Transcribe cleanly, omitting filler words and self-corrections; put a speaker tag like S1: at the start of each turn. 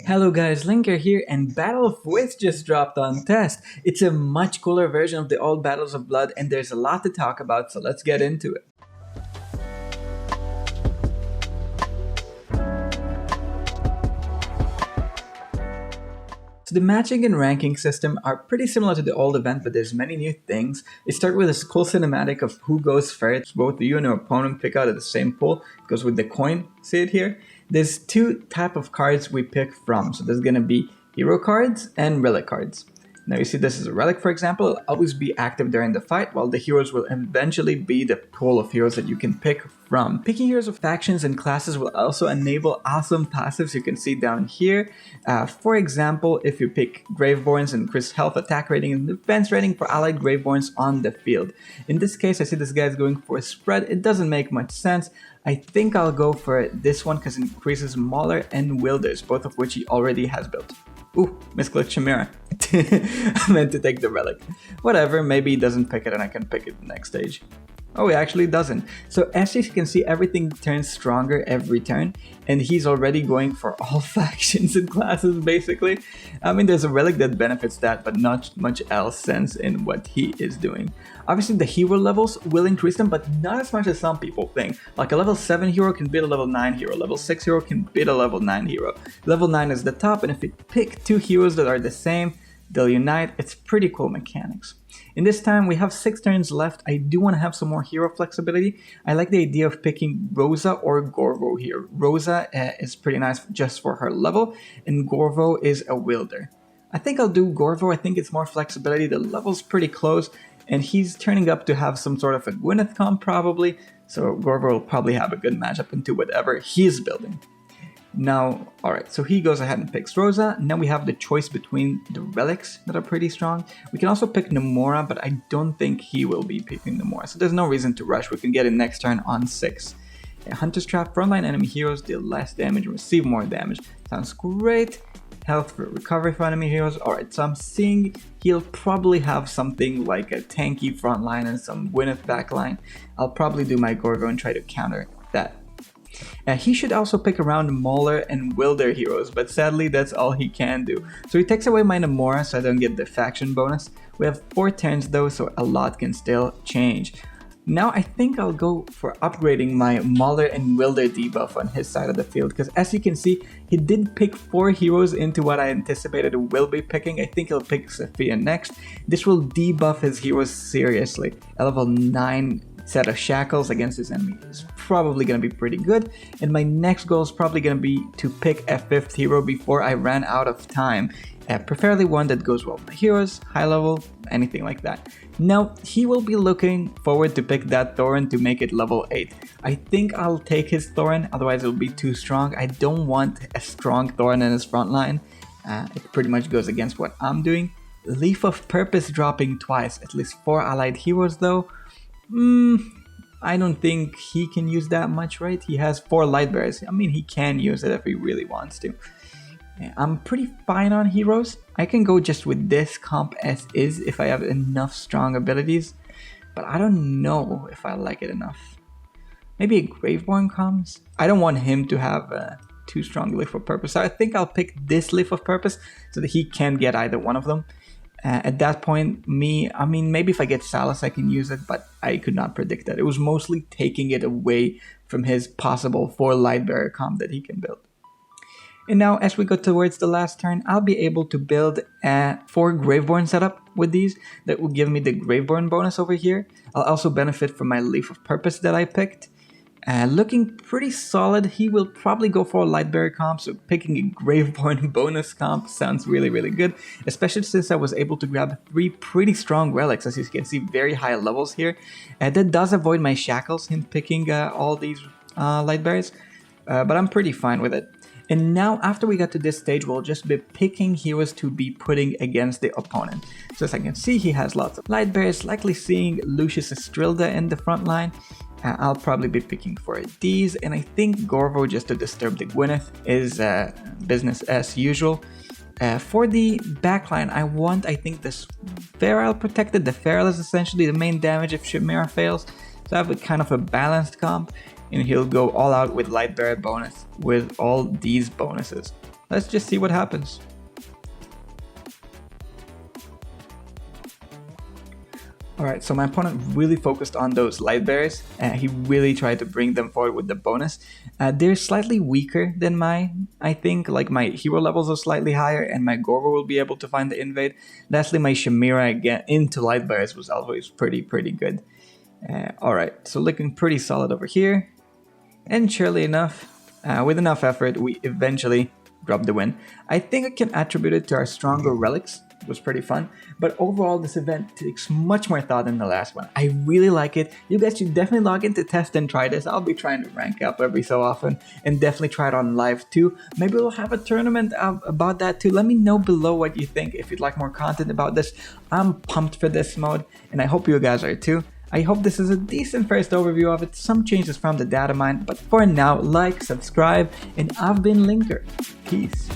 S1: Hello guys, Linker here, and Battle of Wits just dropped on test. It's a much cooler version of the old Battles of Blood, and there's a lot to talk about, so let's get into it. So the matching and ranking system are pretty similar to the old event, but there's many new things. It starts with this cool cinematic of who goes first. Both you and your opponent pick out of the same pool. It goes with the coin, see it here? There's two type of cards we pick from. So there's gonna be hero cards and relic cards. Now you see this is a relic, for example, it'll always be active during the fight, while the heroes will eventually be the pool of heroes that you can pick from. Picking heroes of factions and classes will also enable awesome passives you can see down here. For example, if you pick Graveborns and increase health, attack rating, and defense rating for allied Graveborns on the field. In this case, I see this guy's going for a spread. It doesn't make much sense. I think I'll go for this one because it increases Mauler and Wilders, both of which he already has built. Ooh, misclicked Chimera. I meant to take the relic. Whatever, maybe he doesn't pick it and I can pick it the next stage. Oh, he actually doesn't. So as you can see, everything turns stronger every turn, and he's already going for all factions and classes, basically. I mean, there's a relic that benefits that, but not much else sense in what he is doing. Obviously, the hero levels will increase them, but not as much as some people think. Like a level 7 hero can beat a level 9 hero, level 6 hero can beat a level 9 hero. Level 9 is the top, and if you pick two heroes that are the same, they'll unite. It's pretty cool mechanics. In this time, we have 6 turns left. I do want to have some more hero flexibility. I like the idea of picking Rosa or Gorvo here. Rosa is pretty nice just for her level, and Gorvo is a wielder. I think I'll do Gorvo. I think it's more flexibility. The level's pretty close, and he's turning up to have some sort of a Gwyneth comp probably, so Gorvo will probably have a good matchup into whatever he's building. Now, alright, so he goes ahead and picks Rosa. Now we have the choice between the relics that are pretty strong. We can also pick Nomura, but I don't think he will be picking Nomura, so there's no reason to rush. We can get it next turn on 6. Hunter's Trap, frontline enemy heroes deal less damage and receive more damage. Sounds great. Health for recovery for enemy heroes. Alright, so I'm seeing he'll probably have something like a tanky frontline and some Gwyneth backline. I'll probably do my Gorgo and try to counter that. He should also pick around Mauler and Wilder heroes, but sadly that's all he can do. So he takes away my Nomura so I don't get the faction bonus. We have 4 turns though, so a lot can still change. Now I think I'll go for upgrading my Mauler and Wilder debuff on his side of the field, because as you can see, he did pick 4 heroes into what I anticipated he will be picking. I think he'll pick Sophia next. This will debuff his heroes seriously. A level 9 set of shackles against his enemy is probably going to be pretty good, and my next goal is probably going to be to pick a 5th hero before I ran out of time. Preferably one that goes well with my heroes, high level, anything like that. Now, he will be looking forward to pick that Thorin to make it level 8. I think I'll take his Thorin, otherwise it'll be too strong. I don't want a strong Thorin in his front line. It pretty much goes against what I'm doing. Leaf of Purpose dropping twice, at least 4 allied heroes though. I don't think he can use that much, right? He has 4 light bearers. I mean, he can use it if he really wants to. I'm pretty fine on heroes. I can go just with this comp as is if I have enough strong abilities, but I don't know if I like it enough. Maybe a Graveborn comes. I don't want him to have too strong Leaf of Purpose, so I think I'll pick this Leaf of Purpose so that he can get either one of them. At that point, I mean, maybe if I get Salus, I can use it, but I could not predict that. It was mostly taking it away from his possible 4 Lightbearer comp that he can build. And now, as we go towards the last turn, I'll be able to build a 4 Graveborn setup with these. That will give me the Graveborn bonus over here. I'll also benefit from my Leaf of Purpose that I picked. Looking pretty solid. He will probably go for a Lightbearer comp, so picking a Graveborn bonus comp sounds really, really good, especially since I was able to grab 3 pretty strong relics, as you can see, very high levels here. That does avoid my shackles, him picking all these Lightbearers, but I'm pretty fine with it. And now, after we got to this stage, we'll just be picking heroes to be putting against the opponent. So as I can see, he has lots of Lightbearers, likely seeing Lucius Estrilda in the front line. I'll probably be picking for these, and I think Gorvo, just to disturb the Gwyneth, is business as usual. For the backline, I think this Feral protected. The Feral is essentially the main damage if Chimera fails, so I have a kind of a balanced comp. And he'll go all out with Lightbearer bonus with all these bonuses. Let's just see what happens. Alright, so my opponent really focused on those light bears, and he really tried to bring them forward with the bonus. They're slightly weaker than mine, I think, like my hero levels are slightly higher, and my Gorgo will be able to find the invade. Lastly, my Chimera again into light bears was always pretty good. Alright, so looking pretty solid over here, and surely enough, with enough effort, we eventually dropped the win. I think I can attribute it to our stronger relics. It was pretty fun, but overall this event takes much more thought than the last one. I really like it. You guys should definitely log in to test and try this. I'll be trying to rank up every so often, and definitely try it on live too. Maybe we'll have a tournament about that too. Let me know below what you think, if you'd like more content about this. I'm pumped for this mode, and I hope you guys are too. I hope this is a decent first overview of it, some changes from the data mine, but for now, like, subscribe, and I've been Linker. Peace.